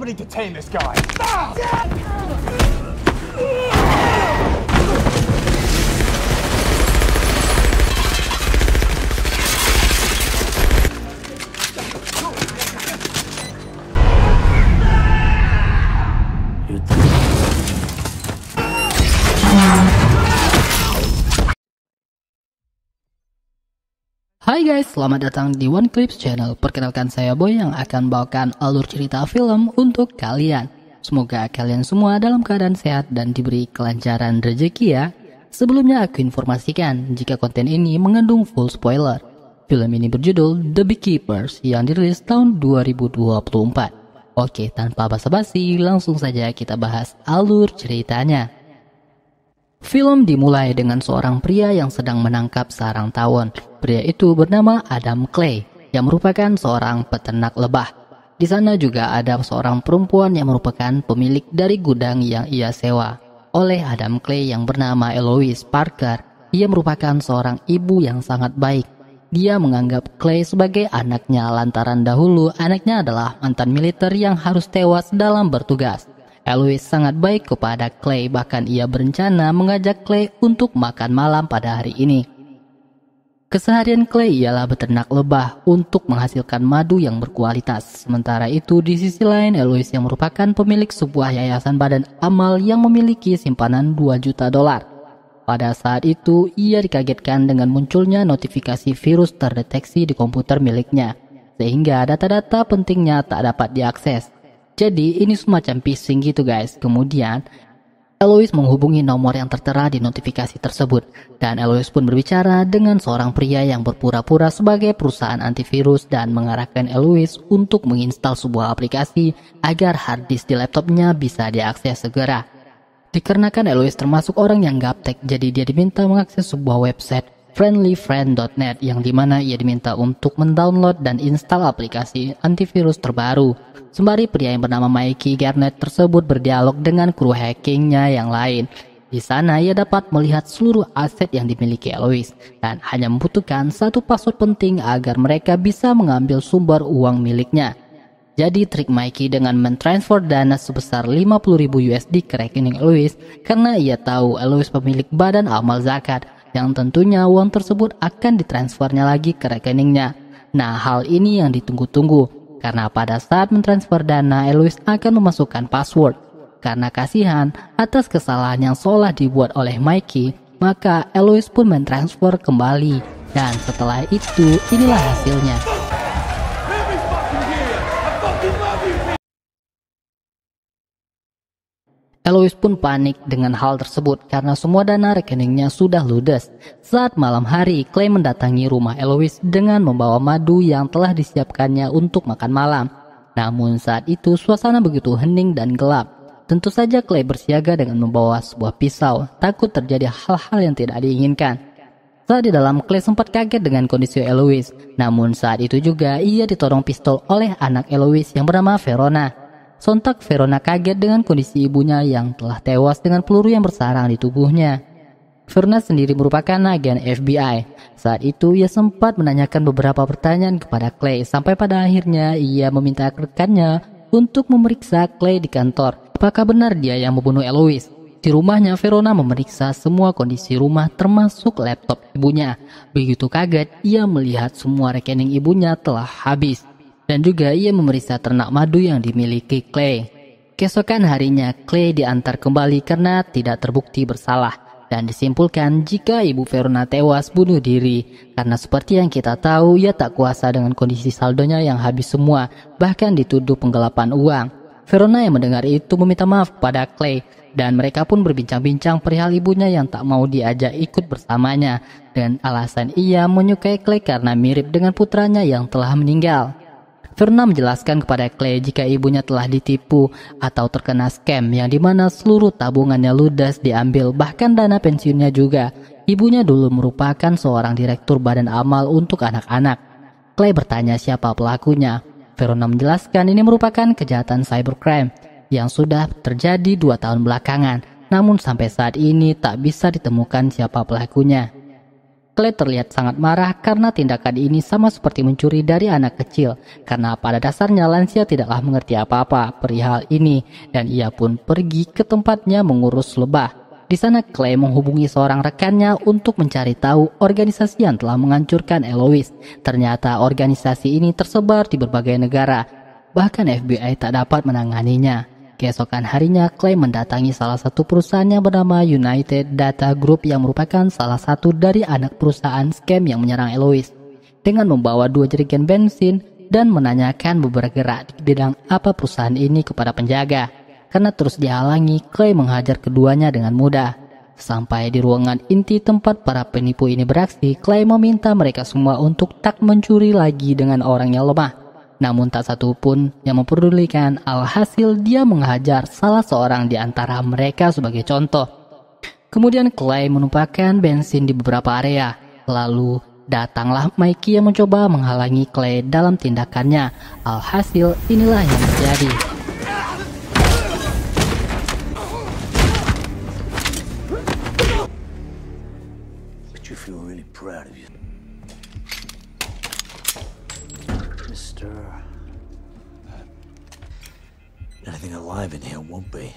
Somebody detain this guy. Hai guys, selamat datang di One Clips Channel. Perkenalkan saya Boy yang akan bawakan alur cerita film untuk kalian. Semoga kalian semua dalam keadaan sehat dan diberi kelancaran rezeki ya. Sebelumnya aku informasikan jika konten ini mengandung full spoiler. Film ini berjudul The Beekeepers yang dirilis tahun 2024. Oke, tanpa basa-basi langsung saja kita bahas alur ceritanya. Film dimulai dengan seorang pria yang sedang menangkap sarang tawon. Pria itu bernama Adam Clay, yang merupakan seorang peternak lebah. Di sana juga ada seorang perempuan yang merupakan pemilik dari gudang yang ia sewa oleh Adam Clay yang bernama Eloise Parker. Ia merupakan seorang ibu yang sangat baik. Dia menganggap Clay sebagai anaknya lantaran dahulu anaknya adalah mantan militer yang harus tewas dalam bertugas. Eloise sangat baik kepada Clay, bahkan ia berencana mengajak Clay untuk makan malam pada hari ini. Keseharian Clay ialah beternak lebah untuk menghasilkan madu yang berkualitas. Sementara itu di sisi lain Eloise yang merupakan pemilik sebuah yayasan badan amal yang memiliki simpanan 2 juta dolar. Pada saat itu ia dikagetkan dengan munculnya notifikasi virus terdeteksi di komputer miliknya, sehingga data-data pentingnya tak dapat diakses. Jadi ini semacam phishing gitu guys. Kemudian Eloise menghubungi nomor yang tertera di notifikasi tersebut, dan Eloise pun berbicara dengan seorang pria yang berpura-pura sebagai perusahaan antivirus dan mengarahkan Eloise untuk menginstal sebuah aplikasi agar hard disk di laptopnya bisa diakses segera. Dikarenakan Eloise termasuk orang yang gaptek, jadi dia diminta mengakses sebuah website friendlyfriend.net yang dimana ia diminta untuk mendownload dan install aplikasi antivirus terbaru. Sembari pria yang bernama Mikey Garnett tersebut berdialog dengan kru hackingnya yang lain. Di sana ia dapat melihat seluruh aset yang dimiliki Eloise dan hanya membutuhkan satu password penting agar mereka bisa mengambil sumber uang miliknya. Jadi trik Mikey dengan mentransfer dana sebesar 50.000 USD ke rekening Eloise karena ia tahu Eloise pemilik badan amal zakat, yang tentunya uang tersebut akan ditransfernya lagi ke rekeningnya. Nah, hal ini yang ditunggu-tunggu. Karena pada saat mentransfer dana, Eloise akan memasukkan password. Karena kasihan atas kesalahan yang seolah dibuat oleh Mikey, maka Eloise pun mentransfer kembali. Dan setelah itu, inilah hasilnya. Eloise pun panik dengan hal tersebut karena semua dana rekeningnya sudah ludes. Saat malam hari, Clay mendatangi rumah Eloise dengan membawa madu yang telah disiapkannya untuk makan malam. Namun saat itu suasana begitu hening dan gelap. Tentu saja Clay bersiaga dengan membawa sebuah pisau, takut terjadi hal-hal yang tidak diinginkan. Saat di dalam, Clay sempat kaget dengan kondisi Eloise. Namun saat itu juga ia ditodong pistol oleh anak Eloise yang bernama Verona. Sontak Verona kaget dengan kondisi ibunya yang telah tewas dengan peluru yang bersarang di tubuhnya. Verona sendiri merupakan agen FBI. Saat itu ia sempat menanyakan beberapa pertanyaan kepada Clay sampai pada akhirnya ia meminta rekannya untuk memeriksa Clay di kantor. Apakah benar dia yang membunuh Eloise? Di rumahnya Verona memeriksa semua kondisi rumah termasuk laptop ibunya. Begitu kaget ia melihat semua rekening ibunya telah habis. Dan juga ia memeriksa ternak madu yang dimiliki Clay. Keesokan harinya Clay diantar kembali karena tidak terbukti bersalah. Dan disimpulkan jika ibu Verona tewas bunuh diri. Karena seperti yang kita tahu ia tak kuasa dengan kondisi saldonya yang habis semua. Bahkan dituduh penggelapan uang. Verona yang mendengar itu meminta maaf kepada Clay. Dan mereka pun berbincang-bincang perihal ibunya yang tak mau diajak ikut bersamanya. Dan alasan ia menyukai Clay karena mirip dengan putranya yang telah meninggal. Verona menjelaskan kepada Clay jika ibunya telah ditipu atau terkena scam yang dimana seluruh tabungannya ludes diambil, bahkan dana pensiunnya juga. Ibunya dulu merupakan seorang direktur badan amal untuk anak-anak. Clay bertanya siapa pelakunya. Verona menjelaskan ini merupakan kejahatan cybercrime yang sudah terjadi 2 tahun belakangan, namun sampai saat ini tak bisa ditemukan siapa pelakunya. Clay terlihat sangat marah karena tindakan ini sama seperti mencuri dari anak kecil, karena pada dasarnya lansia tidaklah mengerti apa-apa perihal ini, dan ia pun pergi ke tempatnya mengurus lebah. Di sana Clay menghubungi seorang rekannya untuk mencari tahu organisasi yang telah menghancurkan Eloise. Ternyata organisasi ini tersebar di berbagai negara, bahkan FBI tak dapat menanganinya. Keesokan harinya, Clay mendatangi salah satu perusahaan yang bernama United Data Group yang merupakan salah satu dari anak perusahaan scam yang menyerang Eloise. Dengan membawa 2 jerigen bensin dan menanyakan bergerak di bidang apa perusahaan ini kepada penjaga. Karena terus dihalangi, Clay menghajar keduanya dengan mudah. Sampai di ruangan inti tempat para penipu ini beraksi, Clay meminta mereka semua untuk tak mencuri lagi dengan orang yang lemah. Namun tak satu pun yang memperdulikan. Alhasil dia menghajar salah seorang di antara mereka sebagai contoh. Kemudian Clay menumpahkan bensin di beberapa area. Lalu datanglah Mikey yang mencoba menghalangi Clay dalam tindakannya. Alhasil inilah yang terjadi. But you feel really proud of you. Mister, anything alive in here won't be.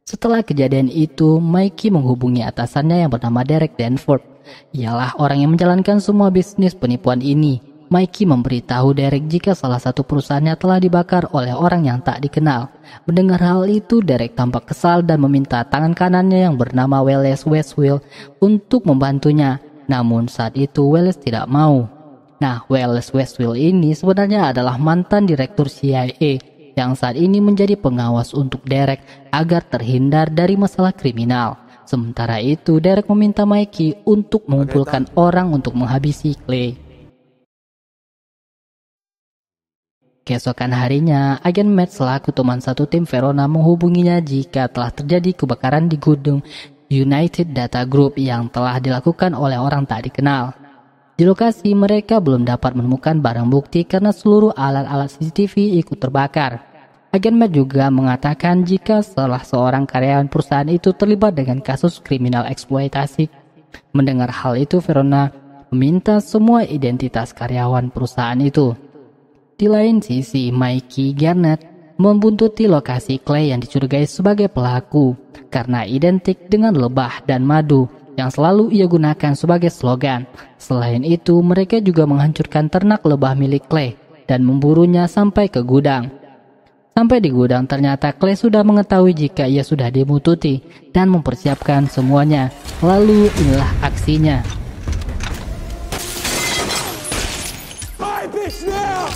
Setelah kejadian itu, Mikey menghubungi atasannya yang bernama Derek Danforth. Ialah orang yang menjalankan semua bisnis penipuan ini. Mikey memberitahu Derek jika salah satu perusahaannya telah dibakar oleh orang yang tak dikenal. Mendengar hal itu, Derek tampak kesal dan meminta tangan kanannya yang bernama Wallace Westfield untuk membantunya. Namun saat itu Wallace tidak mau. Nah, Wallace Westfield ini sebenarnya adalah mantan direktur CIA yang saat ini menjadi pengawas untuk Derek agar terhindar dari masalah kriminal. Sementara itu, Derek meminta Mikey untuk mengumpulkan orang untuk menghabisi Clay. Keesokan harinya, agen Matt selaku teman satu tim Verona menghubunginya jika telah terjadi kebakaran di gedung United Data Group yang telah dilakukan oleh orang tak dikenal. Di lokasi mereka belum dapat menemukan barang bukti karena seluruh alat-alat CCTV ikut terbakar. Agen Matt juga mengatakan jika salah seorang karyawan perusahaan itu terlibat dengan kasus kriminal eksploitasi. Mendengar hal itu, Verona meminta semua identitas karyawan perusahaan itu. Di lain sisi, Mikey Garnett membuntuti lokasi Clay yang dicurigai sebagai pelaku karena identik dengan lebah dan madu yang selalu ia gunakan sebagai slogan. Selain itu, mereka juga menghancurkan ternak lebah milik Clay dan memburunya sampai ke gudang. Sampai di gudang, ternyata Clay sudah mengetahui jika ia sudah dibuntuti dan mempersiapkan semuanya. Lalu inilah aksinya. Bye, bitch, now!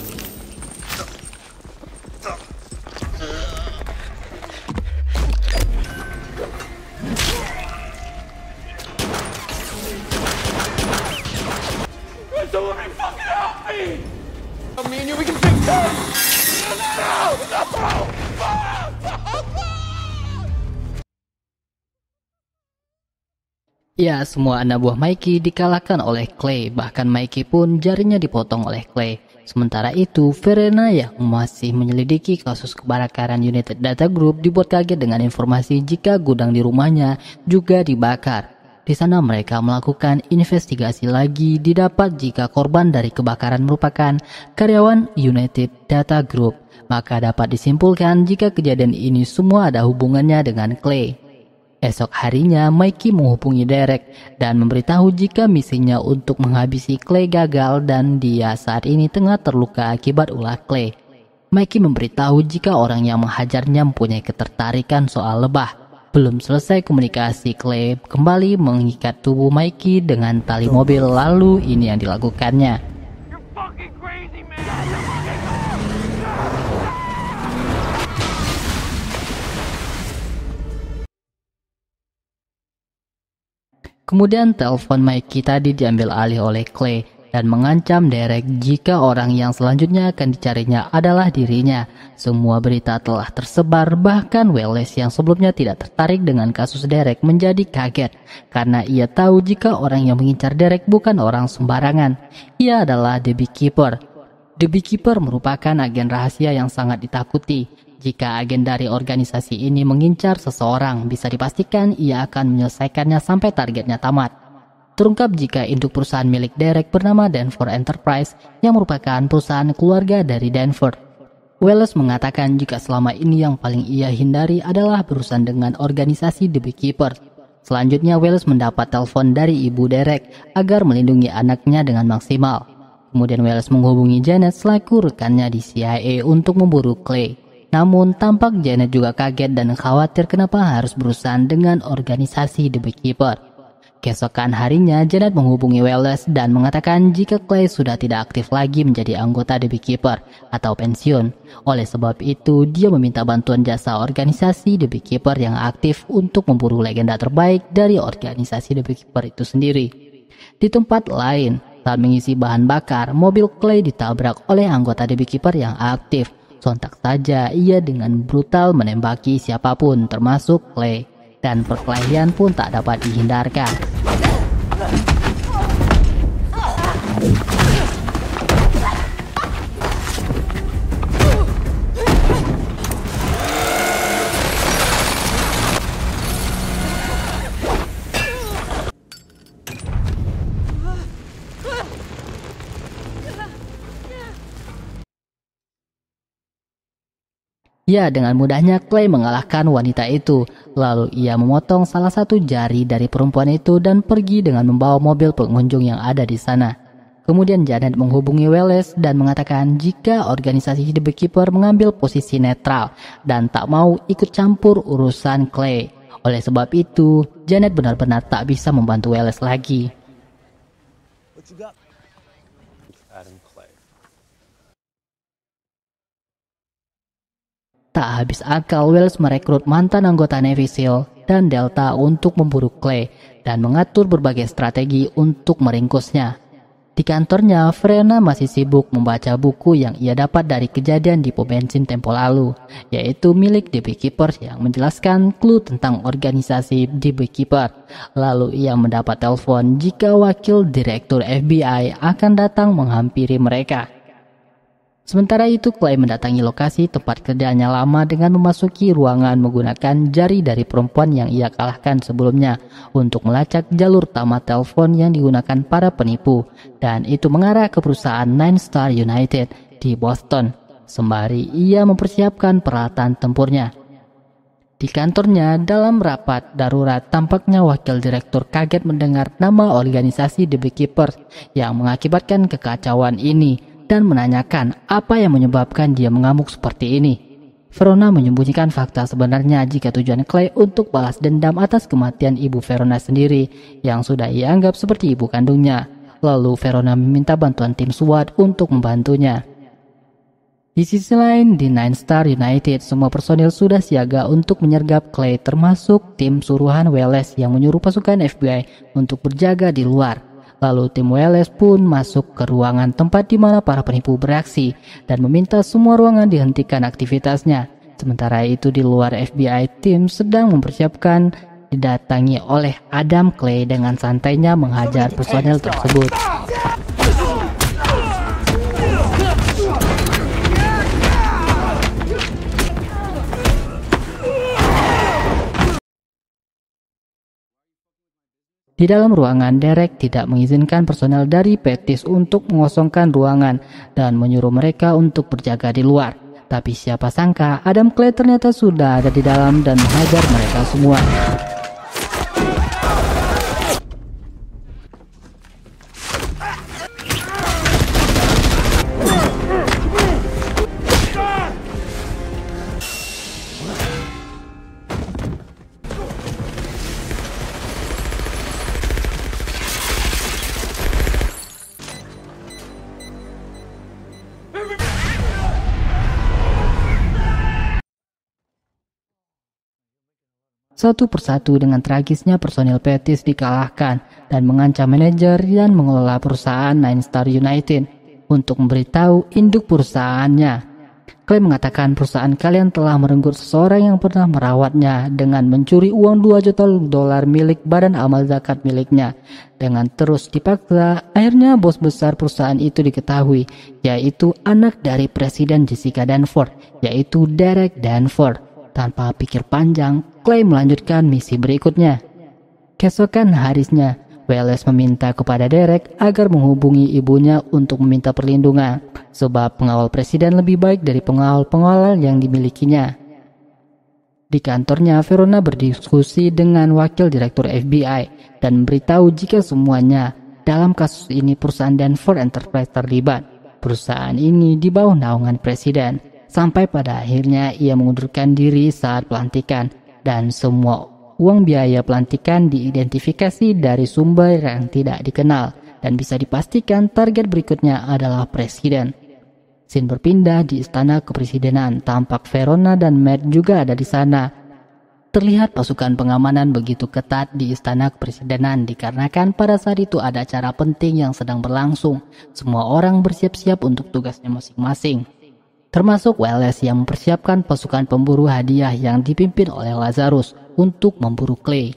Somebody fucking help me! Me and you, we can fix this! No! Ya, semua anak buah Mikey dikalahkan oleh Clay. Bahkan Mikey pun jarinya dipotong oleh Clay. Sementara itu, Verena yang masih menyelidiki kasus kebakaran United Data Group dibuat kaget dengan informasi jika gudang di rumahnya juga dibakar. Di sana mereka melakukan investigasi lagi, didapat jika korban dari kebakaran merupakan karyawan United Data Group. Maka dapat disimpulkan jika kejadian ini semua ada hubungannya dengan Clay. Esok harinya, Mikey menghubungi Derek dan memberitahu jika misinya untuk menghabisi Clay gagal dan dia saat ini tengah terluka akibat ulah Clay. Mikey memberitahu jika orang yang menghajarnya mempunyai ketertarikan soal lebah. Belum selesai komunikasi, Clay kembali mengikat tubuh Mikey dengan tali mobil, lalu ini yang dilakukannya. Kemudian telepon Mikey tadi diambil alih oleh Clay dan mengancam Derek jika orang yang selanjutnya akan dicarinya adalah dirinya. Semua berita telah tersebar, bahkan Wallace yang sebelumnya tidak tertarik dengan kasus Derek menjadi kaget karena ia tahu jika orang yang mengincar Derek bukan orang sembarangan. Ia adalah The Beekeeper. The Beekeeper merupakan agen rahasia yang sangat ditakuti. Jika agen dari organisasi ini mengincar seseorang, bisa dipastikan ia akan menyelesaikannya sampai targetnya tamat. Terungkap jika induk perusahaan milik Derek bernama Danforth Enterprise yang merupakan perusahaan keluarga dari Danforth. Wallace mengatakan jika selama ini yang paling ia hindari adalah berurusan dengan organisasi The Beekeeper. Selanjutnya Wallace mendapat telepon dari ibu Derek agar melindungi anaknya dengan maksimal. Kemudian Wallace menghubungi Janet selaku rekannya di CIA untuk memburu Clay. Namun tampak Janet juga kaget dan khawatir kenapa harus berurusan dengan organisasi The Beekeeper. Keesokan harinya Janet menghubungi Wallace dan mengatakan jika Clay sudah tidak aktif lagi menjadi anggota The Beekeeper atau pensiun. Oleh sebab itu dia meminta bantuan jasa organisasi The Beekeeper yang aktif untuk memburu legenda terbaik dari organisasi The Beekeeper itu sendiri. Di tempat lain, saat mengisi bahan bakar, mobil Clay ditabrak oleh anggota The Beekeeper yang aktif. Sontak saja ia dengan brutal menembaki siapapun termasuk Clay, dan perkelahian pun tak dapat dihindarkan. Ya, dengan mudahnya Clay mengalahkan wanita itu. Lalu ia memotong salah satu jari dari perempuan itu dan pergi dengan membawa mobil pengunjung yang ada di sana. Kemudian Janet menghubungi Wallace dan mengatakan jika organisasi The Beekeeper mengambil posisi netral dan tak mau ikut campur urusan Clay. Oleh sebab itu, Janet benar-benar tak bisa membantu Wallace lagi. Tak habis akal, Wallace merekrut mantan anggota Navy SEAL dan Delta untuk memburu Clay dan mengatur berbagai strategi untuk meringkusnya. Di kantornya, Verena masih sibuk membaca buku yang ia dapat dari kejadian di pom bensin tempo lalu, yaitu milik The Beekeeper yang menjelaskan clue tentang organisasi The Beekeeper. Lalu ia mendapat telepon jika wakil direktur FBI akan datang menghampiri mereka. Sementara itu, Clay mendatangi lokasi tempat kerjanya lama dengan memasuki ruangan menggunakan jari dari perempuan yang ia kalahkan sebelumnya untuk melacak jalur utama telepon yang digunakan para penipu, dan itu mengarah ke perusahaan Nine Star United di Boston, sembari ia mempersiapkan peralatan tempurnya. Di kantornya, dalam rapat darurat, tampaknya wakil direktur kaget mendengar nama organisasi The Beekeeper yang mengakibatkan kekacauan ini dan menanyakan apa yang menyebabkan dia mengamuk seperti ini. Verona menyembunyikan fakta sebenarnya jika tujuan Clay untuk balas dendam atas kematian ibu Verona sendiri yang sudah ia anggap seperti ibu kandungnya. Lalu Verona meminta bantuan tim SWAT untuk membantunya. Di sisi lain, di Nine Star United, semua personil sudah siaga untuk menyergap Clay, termasuk tim suruhan Wallace yang menyuruh pasukan FBI untuk berjaga di luar. Lalu tim Wallace pun masuk ke ruangan tempat di mana para penipu beraksi dan meminta semua ruangan dihentikan aktivitasnya. Sementara itu di luar, FBI tim sedang mempersiapkan didatangi oleh Adam Clay dengan santainya menghajar personel tersebut. Di dalam ruangan, Derek tidak mengizinkan personel dari Pettis untuk mengosongkan ruangan dan menyuruh mereka untuk berjaga di luar. Tapi siapa sangka Adam Clay ternyata sudah ada di dalam dan menghajar mereka semua. Satu persatu dengan tragisnya personil Pettis dikalahkan dan mengancam manajer dan mengelola perusahaan Nine Star United untuk memberitahu induk perusahaannya. Clay mengatakan perusahaan kalian telah merenggut seseorang yang pernah merawatnya dengan mencuri uang 2 juta dolar milik badan amal zakat miliknya. Dengan terus dipaksa, akhirnya bos besar perusahaan itu diketahui, yaitu anak dari Presiden Jessica Danforth, yaitu Derek Danforth. Tanpa pikir panjang, Clay melanjutkan misi berikutnya. Keesokan harinya, Wallace meminta kepada Derek agar menghubungi ibunya untuk meminta perlindungan, sebab pengawal presiden lebih baik dari pengawal-pengawal yang dimilikinya. Di kantornya, Verona berdiskusi dengan wakil direktur FBI dan memberitahu jika semuanya dalam kasus ini perusahaan Danforth Enterprise terlibat. Perusahaan ini di bawah naungan presiden, sampai pada akhirnya ia mengundurkan diri saat pelantikan, dan semua uang biaya pelantikan diidentifikasi dari sumber yang tidak dikenal dan bisa dipastikan target berikutnya adalah presiden. Scene berpindah di istana kepresidenan. Tampak Verona dan Matt juga ada di sana. Terlihat pasukan pengamanan begitu ketat di istana kepresidenan dikarenakan pada saat itu ada acara penting yang sedang berlangsung. Semua orang bersiap-siap untuk tugasnya masing-masing, termasuk Wallace yang mempersiapkan pasukan pemburu hadiah yang dipimpin oleh Lazarus untuk memburu Clay.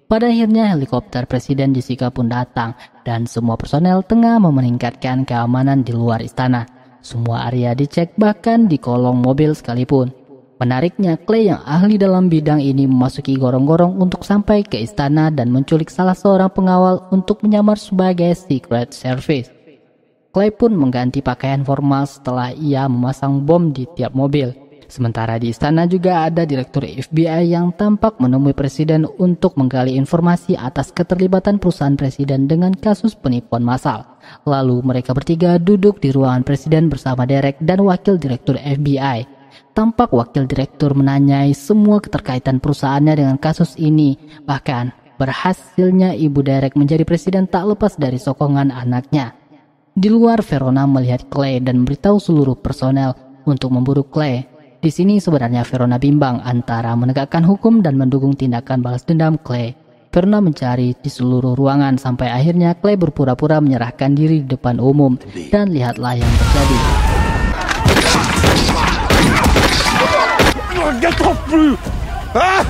Pada akhirnya helikopter Presiden Jessica pun datang dan semua personel tengah meningkatkan keamanan di luar istana. Semua area dicek, bahkan di kolong mobil sekalipun. Menariknya, Clay yang ahli dalam bidang ini memasuki gorong-gorong untuk sampai ke istana dan menculik salah seorang pengawal untuk menyamar sebagai Secret Service. Clay pun mengganti pakaian formal setelah ia memasang bom di tiap mobil. Sementara di istana juga ada direktur FBI yang tampak menemui presiden untuk menggali informasi atas keterlibatan perusahaan presiden dengan kasus penipuan massal. Lalu mereka bertiga duduk di ruangan presiden bersama Derek dan wakil direktur FBI. Tampak wakil direktur menanyai semua keterkaitan perusahaannya dengan kasus ini. Bahkan berhasilnya ibu Derek menjadi presiden tak lepas dari sokongan anaknya. Di luar, Verona melihat Clay dan memberitahu seluruh personel untuk memburu Clay. Di sini sebenarnya Verona bimbang antara menegakkan hukum dan mendukung tindakan balas dendam Clay. Verona mencari di seluruh ruangan sampai akhirnya Clay berpura-pura menyerahkan diri di depan umum, dan lihatlah yang terjadi. Get off me! Ah!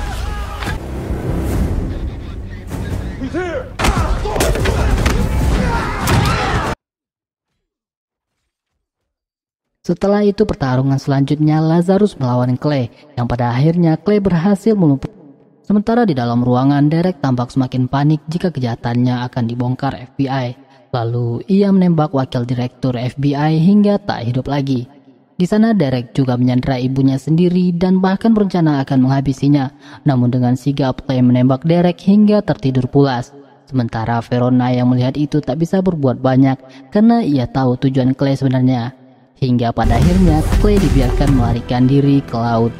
He's here! Setelah itu pertarungan selanjutnya Lazarus melawan Clay, yang pada akhirnya Clay berhasil melumpuhkan. Sementara di dalam ruangan, Derek tampak semakin panik jika kejahatannya akan dibongkar FBI. Lalu ia menembak wakil direktur FBI hingga tak hidup lagi. Di sana Derek juga menyandera ibunya sendiri dan bahkan berencana akan menghabisinya. Namun dengan sigap Clay menembak Derek hingga tertidur pulas. Sementara Verona yang melihat itu tak bisa berbuat banyak karena ia tahu tujuan Clay sebenarnya. Hingga pada akhirnya Clay dibiarkan melarikan diri ke laut.